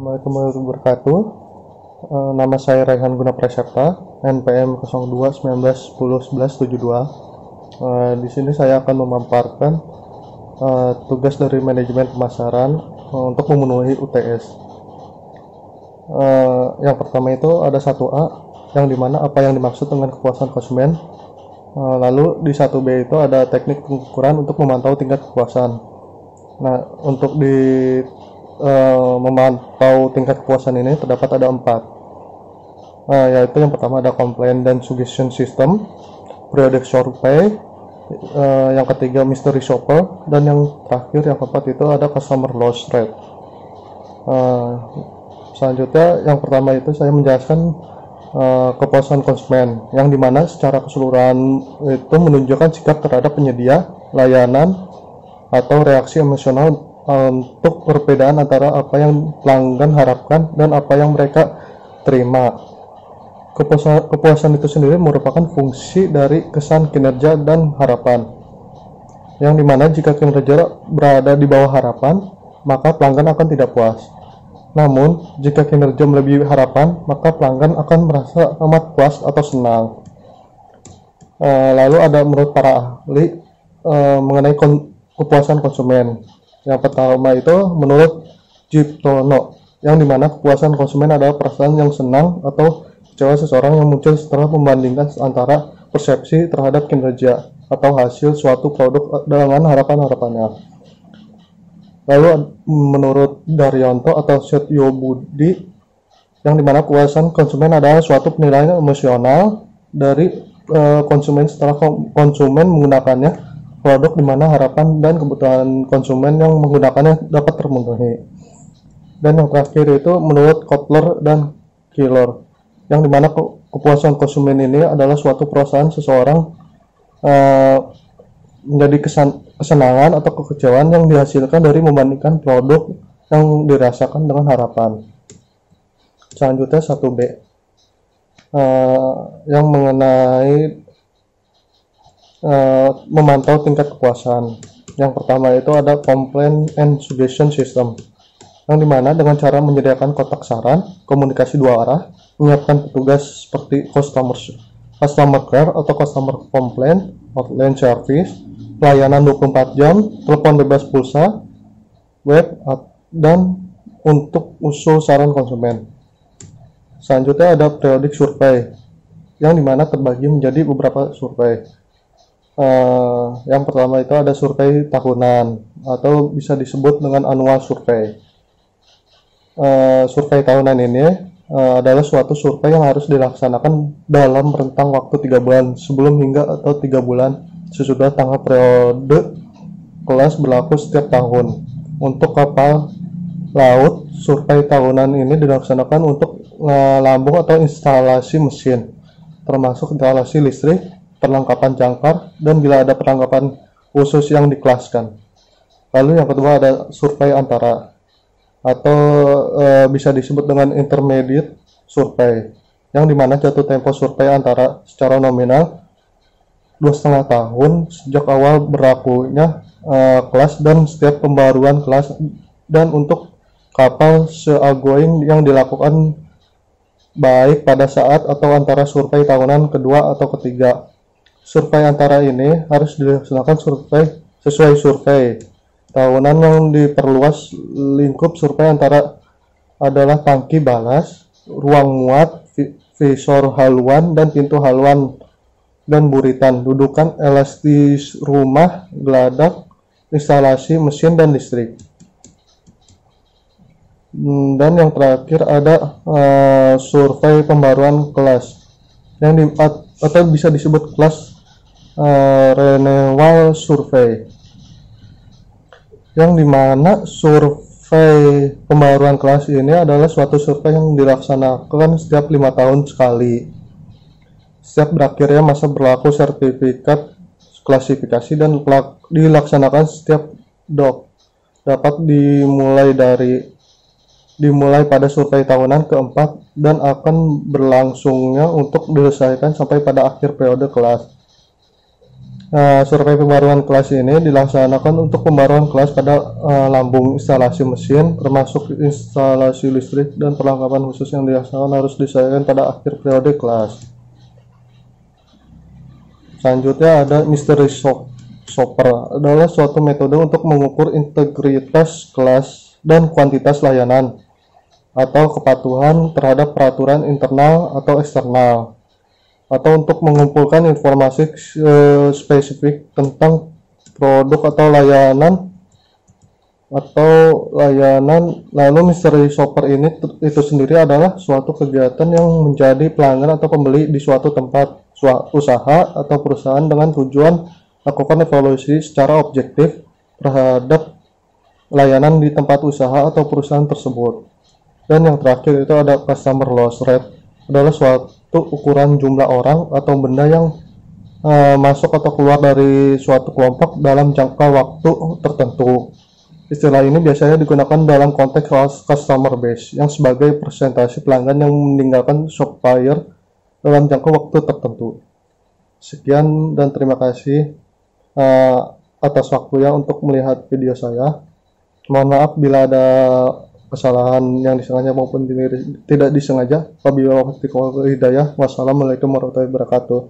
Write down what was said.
Assalamualaikum warahmatullahi wabarakatuh. Nama saya Raihan Guna Prasetya, NPM 0219101172. Di sini saya akan memaparkan tugas dari manajemen pemasaran untuk memenuhi UTS. Yang pertama itu ada 1A, yang dimana apa yang dimaksud dengan kepuasan konsumen. Lalu di 1B itu ada teknik pengukuran untuk memantau tingkat kepuasan. Nah, untuk memantau tingkat kepuasan ini terdapat ada 4, yaitu yang pertama ada complaint dan suggestion system, periodic survey, yang ketiga mystery shopper, dan yang terakhir yang keempat itu ada customer loss rate. Selanjutnya yang pertama itu saya menjelaskan kepuasan konsumen, yang dimana secara keseluruhan itu menunjukkan sikap terhadap penyedia layanan atau reaksi emosional untuk perbedaan antara apa yang pelanggan harapkan dan apa yang mereka terima. Kepuasan itu sendiri merupakan fungsi dari kesan kinerja dan harapan, yang dimana jika kinerja berada di bawah harapan, maka pelanggan akan tidak puas. Namun jika kinerja melebihi harapan, maka pelanggan akan merasa amat puas atau senang. Lalu ada menurut para ahli mengenai kepuasan konsumen. Yang pertama itu menurut Jiptono, yang dimana kepuasan konsumen adalah perasaan yang senang atau kecewa seseorang yang muncul setelah membandingkan antara persepsi terhadap kinerja atau hasil suatu produk dengan harapan-harapannya. Lalu menurut Daryanto atau Setyo Budi, yang dimana kepuasan konsumen adalah suatu penilaian emosional dari konsumen setelah konsumen menggunakannya produk di mana harapan dan kebutuhan konsumen yang menggunakannya dapat terpenuhi. Dan yang terakhir itu menurut Kotler dan Killer, yang dimana kepuasan konsumen ini adalah suatu perasaan seseorang menjadi kesenangan atau kekecewaan yang dihasilkan dari membandingkan produk yang dirasakan dengan harapan. Selanjutnya 1B, yang mengenai memantau tingkat kepuasan. Yang pertama itu ada complaint and suggestion system, yang dimana dengan cara menyediakan kotak saran, komunikasi dua arah, menyiapkan petugas seperti customer care atau customer complaint, hotline service, pelayanan 24 jam, telepon bebas pulsa, web, dan untuk usul saran konsumen. Selanjutnya ada periodic survey, yang dimana terbagi menjadi beberapa survei. Yang pertama itu ada survei tahunan atau bisa disebut dengan annual survey. Survei tahunan ini adalah suatu survei yang harus dilaksanakan dalam rentang waktu 3 bulan sebelum hingga atau 3 bulan sesudah tanggal periode kelas berlaku setiap tahun. Untuk kapal laut, survei tahunan ini dilaksanakan untuk lambung atau instalasi mesin, termasuk instalasi listrik, perlengkapan jangkar, dan bila ada perlengkapan khusus yang dikelaskan. Lalu yang kedua ada survei antara atau bisa disebut dengan intermediate survei, yang dimana jatuh tempo survei antara secara nominal 2,5 tahun sejak awal berlakunya kelas dan setiap pembaruan kelas, dan untuk kapal seagoing yang dilakukan baik pada saat atau antara survei tahunan kedua atau ketiga. Survei antara ini harus dilaksanakan sesuai survei tahunan yang diperluas. Lingkup survei antara adalah tangki balas, ruang muat, visor haluan dan pintu haluan dan buritan, dudukan elastis rumah, geladak, instalasi mesin dan listrik. Dan yang terakhir ada survei pembaruan kelas, yang atau bisa disebut kelas renewal survei, yang dimana survei pembaruan kelas ini adalah suatu survei yang dilaksanakan setiap 5 tahun sekali. Setiap berakhirnya masa berlaku sertifikat klasifikasi dan dilaksanakan setiap dapat dimulai pada survei tahunan keempat dan akan berlangsungnya untuk diselesaikan sampai pada akhir periode kelas. Survei pembaruan kelas ini dilaksanakan untuk pembaruan kelas pada lambung instalasi mesin, termasuk instalasi listrik dan perlengkapan khusus yang dilaksanakan harus diselesaikan pada akhir periode kelas. Selanjutnya ada mystery shopper, adalah suatu metode untuk mengukur integritas kelas dan kuantitas layanan atau kepatuhan terhadap peraturan internal atau eksternal, atau untuk mengumpulkan informasi spesifik tentang produk atau layanan. Lalu mystery shopper ini itu sendiri adalah suatu kegiatan yang menjadi pelanggan atau pembeli di suatu tempat usaha atau perusahaan dengan tujuan lakukan evaluasi secara objektif terhadap layanan di tempat usaha atau perusahaan tersebut. Dan yang terakhir itu ada customer loss rate, adalah suatu ukuran jumlah orang atau benda yang masuk atau keluar dari suatu kelompok dalam jangka waktu tertentu. Istilah ini biasanya digunakan dalam konteks customer base, yang sebagai persentase pelanggan yang meninggalkan supplier dalam jangka waktu tertentu. Sekian dan terima kasih atas waktunya untuk melihat video saya. Mohon maaf bila ada kesalahan yang disengaja maupun tidak disengaja. Wabillahi taufiq wal hidayah. Wassalamualaikum warahmatullahi wabarakatuh.